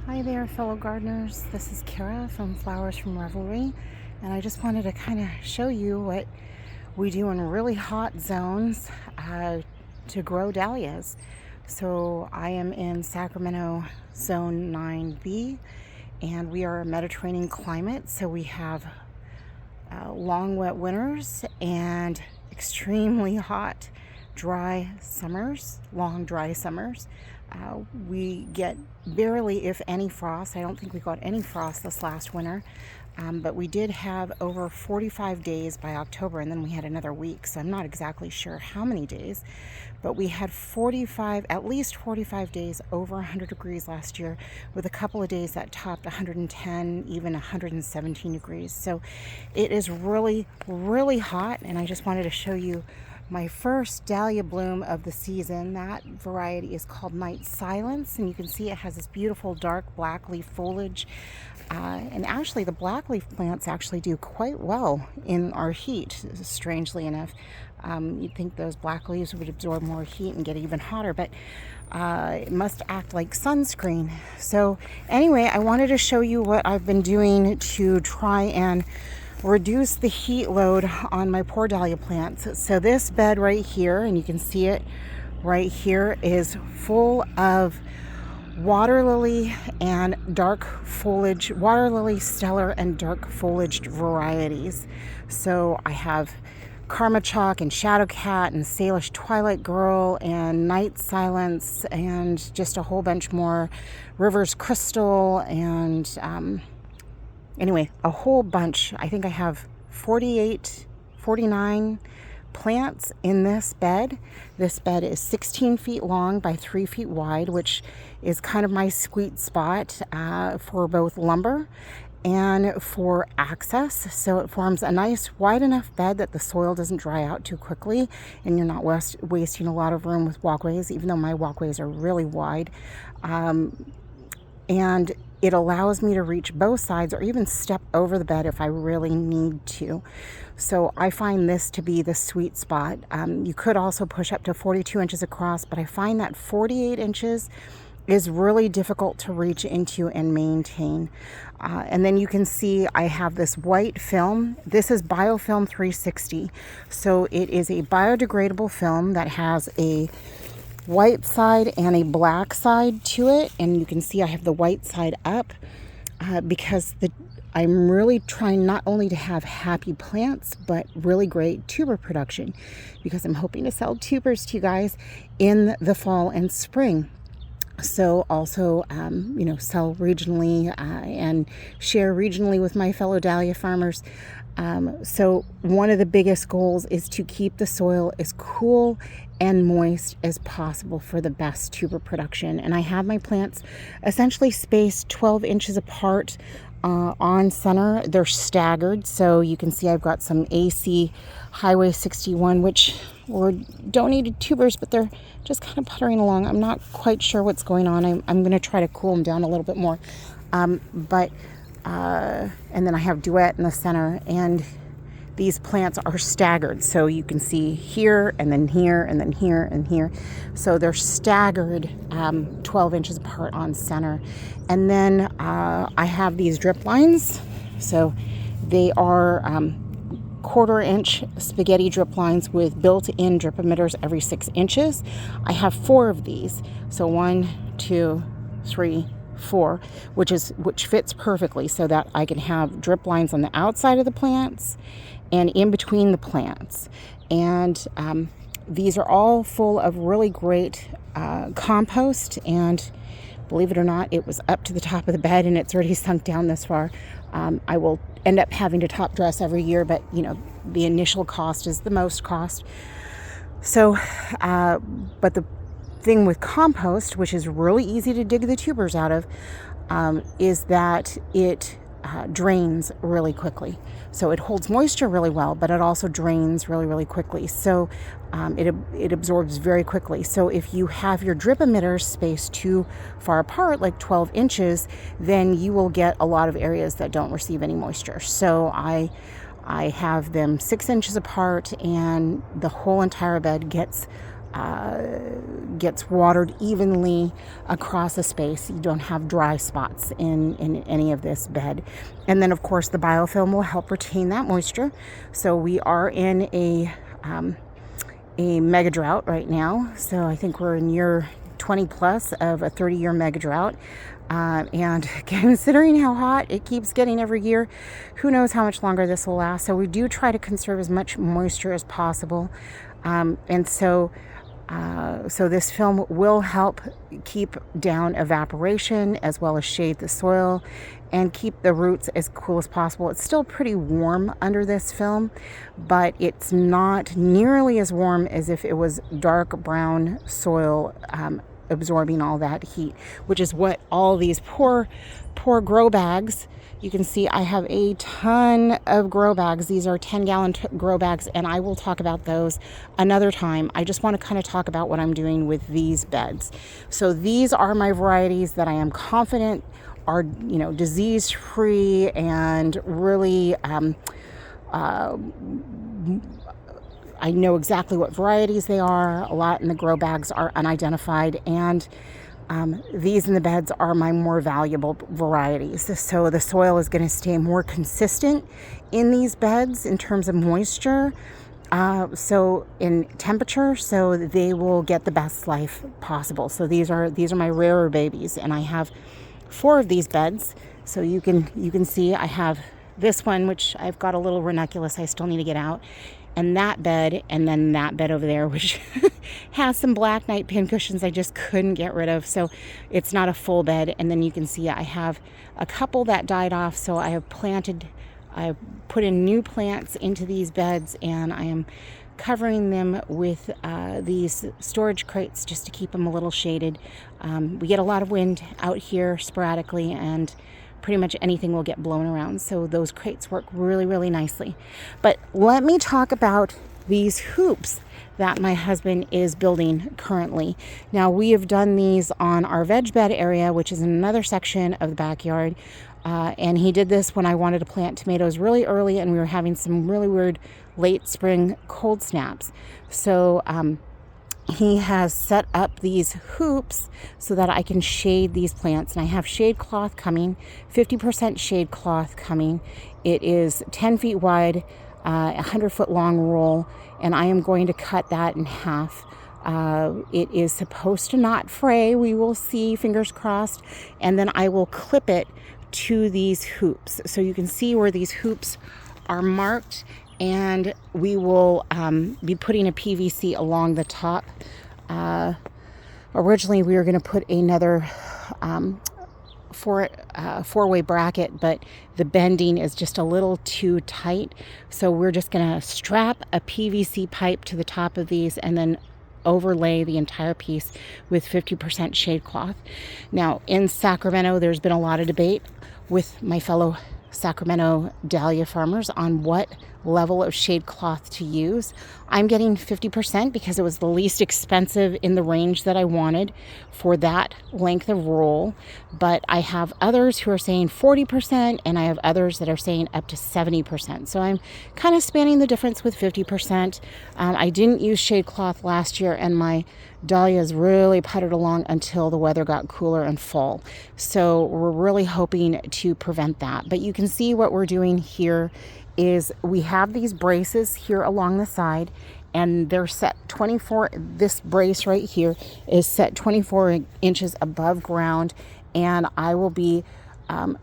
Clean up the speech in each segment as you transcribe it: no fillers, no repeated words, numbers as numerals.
Hi there, fellow gardeners. This is Kara from Flowers from Revelry, and I just wanted to kind of show you what we do in really hot zones to grow dahlias. So I am in Sacramento Zone 9B, and we are a Mediterranean climate, so we have long wet winters and extremely hot dry summers, long dry summers. We get barely, if any, frost. I don't think we got any frost this last winter, but we did have over 45 days by October, and then we had another week, so I'm not exactly sure how many days, but we had at least 45 days over 100 degrees last year, with a couple of days that topped 110, even 117 degrees. So it is really, really hot, and I just wanted to show you my first dahlia bloom of the season. That variety is called Night Silence, and you can see it has this beautiful dark black leaf foliage. And actually the black leaf plants actually do quite well in our heat, strangely enough. You'd think those black leaves would absorb more heat and get even hotter, but it must act like sunscreen. So anyway, I wanted to show you what I've been doing to try and reduce the heat load on my poor dahlia plants. So this bed right here, and you can see it right here, is full of water lily and dark foliage, water lily, stellar, and dark foliaged varieties. So I have Karma Chalk and Shadow Cat and Salish Twilight Girl and Night Silence and just a whole bunch more, Rivers Crystal, and anyway, a whole bunch. I think I have 49 plants in this bed. This bed is 16 feet long by 3 feet wide, which is kind of my sweet spot for both lumber and for access. So it forms a nice wide enough bed that the soil doesn't dry out too quickly, and you're not wasting a lot of room with walkways, even though my walkways are really wide. And it allows me to reach both sides or even step over the bed if I really need to. So I find this to be the sweet spot. You could also push up to 42 inches across, but I find that 48 inches is really difficult to reach into and maintain. And then you can see I have this white film. This is Biofilm 360. So it is a biodegradable film that has a white side and a black side to it, and you can see I have the white side up because I'm really trying not only to have happy plants but really great tuber production, because I'm hoping to sell tubers to you guys in the fall and spring. So also, sell regionally and share regionally with my fellow dahlia farmers. So one of the biggest goals is to keep the soil as cool and moist as possible for the best tuber production. And I have my plants essentially spaced 12 inches apart on center. They're staggered, so you can see I've got some AC Highway 61, which were donated tubers, but they're just kind of puttering along. I'm not quite sure what's going on. I'm going to try to cool them down a little bit more. And then I have Duet in the center, and these plants are staggered. So you can see here, and then here, and then here, and here. So they're staggered 12 inches apart on center. And then I have these drip lines. So they are 1/4 inch spaghetti drip lines with built-in drip emitters every 6 inches. I have 4 of these. So 1, 2, 3, 4, which fits perfectly, so that I can have drip lines on the outside of the plants and in between the plants. And these are all full of really great compost, and believe it or not, it was up to the top of the bed and it's already sunk down this far. I will end up having to top dress every year, but the initial cost is the most cost. So but the thing with compost, which is really easy to dig the tubers out of, is that it drains really quickly. So it holds moisture really well, but it also drains really, really quickly. So it absorbs very quickly. So if you have your drip emitters spaced too far apart, like 12 inches, then you will get a lot of areas that don't receive any moisture. So I have them 6 inches apart, and the whole entire bed gets gets watered evenly across a space. You don't have dry spots in any of this bed. And then of course the biofilm will help retain that moisture. So we are in a mega drought right now. So I think we're in year 20 plus of a 30-year mega drought. And considering how hot it keeps getting every year, who knows how much longer this will last. So we do try to conserve as much moisture as possible. And so this film will help keep down evaporation as well as shade the soil and keep the roots as cool as possible. It's still pretty warm under this film, but it's not nearly as warm as if it was dark brown soil absorbing all that heat, which is what all these poor grow bags. You can see I have a ton of grow bags. These are 10-gallon grow bags, and I will talk about those another time. I just want to kind of talk about what I'm doing with these beds. So these are my varieties that I am confident are, you know, disease-free and really I know exactly what varieties they are. A lot in the grow bags are unidentified, and these in the beds are my more valuable varieties. So the soil is going to stay more consistent in these beds in terms of moisture, so in temperature, so they will get the best life possible. So these are my rarer babies, and I have 4 of these beds. So you can see I have this one, which I've got a little ranunculus I still need to get out, and that bed, and then that bed over there, which has some black night pin cushions I just couldn't get rid of. So it's not a full bed. And then you can see I have a couple that died off. So I put in new plants into these beds, and I am covering them with these storage crates just to keep them a little shaded. We get a lot of wind out here sporadically, and pretty much anything will get blown around. So those crates work really, really nicely. But let me talk about these hoops that my husband is building currently. Now, we have done these on our veg bed area, which is in another section of the backyard. And he did this when I wanted to plant tomatoes really early, and we were having some really weird late spring cold snaps. So he has set up these hoops so that I can shade these plants. And I have shade cloth coming, 50% shade cloth coming. It is 10 feet wide, 100-foot long roll, and I am going to cut that in half. It is supposed to not fray. We will see, fingers crossed. And then I will clip it to these hoops. So you can see where these hoops are marked. And we will be putting a PVC along the top. Originally, we were going to put another four-way bracket, but the bending is just a little too tight. So we're just going to strap a PVC pipe to the top of these and then overlay the entire piece with 50% shade cloth. Now, in Sacramento, there's been a lot of debate with my fellow Sacramento dahlia farmers on what level of shade cloth to use. I'm getting 50% because it was the least expensive in the range that I wanted for that length of roll. But I have others who are saying 40%, and I have others that are saying up to 70%. So I'm kind of spanning the difference with 50%. I didn't use shade cloth last year, and my dahlias really puttered along until the weather got cooler and fall. So we're really hoping to prevent that. But you can see what we're doing here is we have these braces here along the side, and they're set 24, this brace right here is set 24 inches above ground, and I will be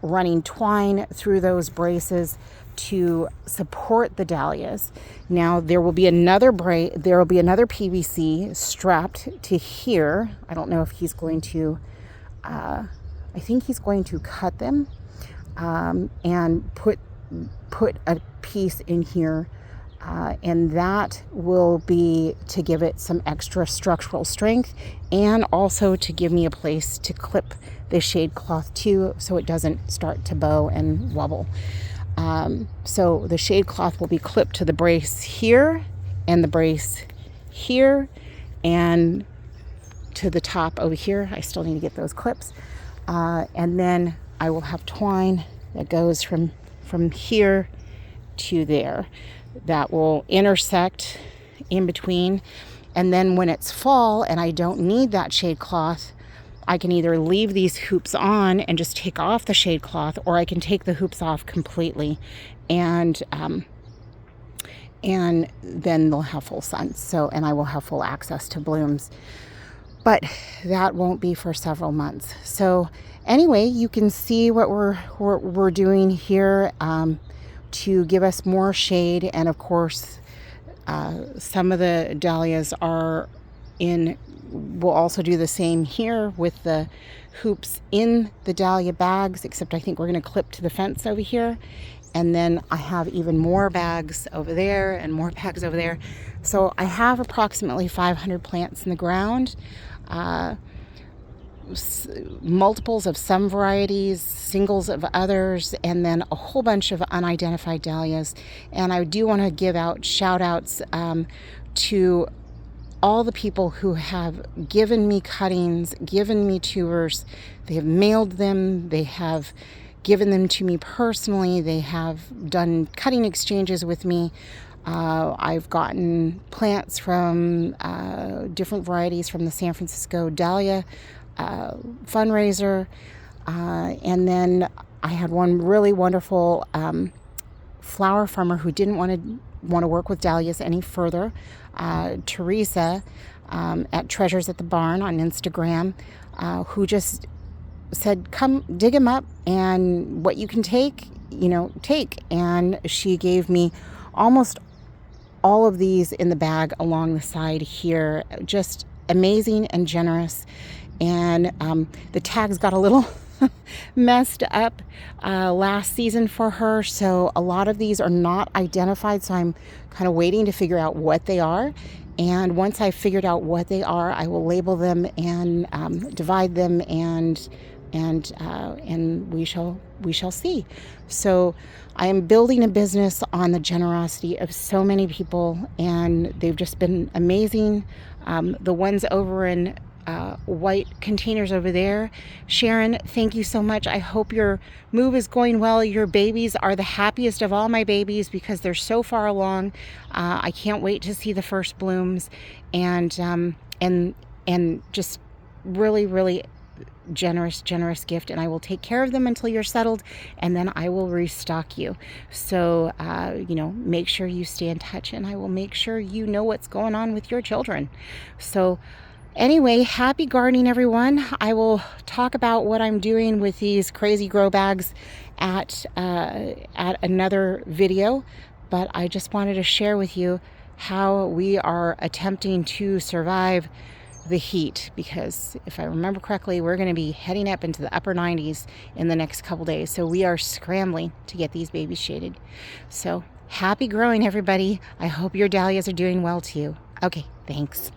running twine through those braces to support the dahlias. Now there will be another PVC strapped to here. I don't know if he's going to I think he's going to cut them and put a piece in here, and that will be to give it some extra structural strength, and also to give me a place to clip the shade cloth to, so it doesn't start to bow and wobble. So the shade cloth will be clipped to the brace here, and the brace here, and to the top over here. I still need to get those clips, and then I will have twine that goes from here to there that will intersect in between. And then when it's fall and I don't need that shade cloth, I can either leave these hoops on and just take off the shade cloth, or I can take the hoops off completely, and then they'll have full sun. So, and I will have full access to blooms. But that won't be for several months. So anyway, you can see what we're doing here to give us more shade. And of course, some of the dahlias we'll also do the same here with the hoops in the dahlia bags, except I think we're going to clip to the fence over here. And then I have even more bags over there and more bags over there. So I have approximately 500 plants in the ground. Multiples of some varieties, singles of others, and then a whole bunch of unidentified dahlias. And I do want to give out shout outs to all the people who have given me cuttings, given me tubers. They have mailed them, they have given them to me personally, they have done cutting exchanges with me. I've gotten plants from different varieties from the San Francisco Dahlia fundraiser. And then I had one really wonderful flower farmer who didn't want to work with dahlias any further. Teresa at Treasures at the Barn on Instagram, who just said, come dig them up, and what you can take, take. And she gave me almost all of these in the bag along the side here. Just amazing and generous. And the tags got a little messed up last season for her, so a lot of these are not identified, so I'm kind of waiting to figure out what they are. And once I've figured out what they are, I will label them and divide them, and we shall see. So I am building a business on the generosity of so many people, and they've just been amazing. The ones over in white containers over there, Sharon, thank you so much. I hope your move is going well. Your babies are the happiest of all my babies because they're so far along. I can't wait to see the first blooms, and just really generous gift. And I will take care of them until you're settled, and then I will restock you. So make sure you stay in touch, and I will make sure you know what's going on with your children. So anyway, happy gardening, everyone. I will talk about what I'm doing with these crazy grow bags at another video, but I just wanted to share with you how we are attempting to survive the heat, because if I remember correctly, we're going to be heading up into the upper 90s in the next couple days. So we are scrambling to get these babies shaded. So happy growing, everybody. I hope your dahlias are doing well too. Okay, thanks.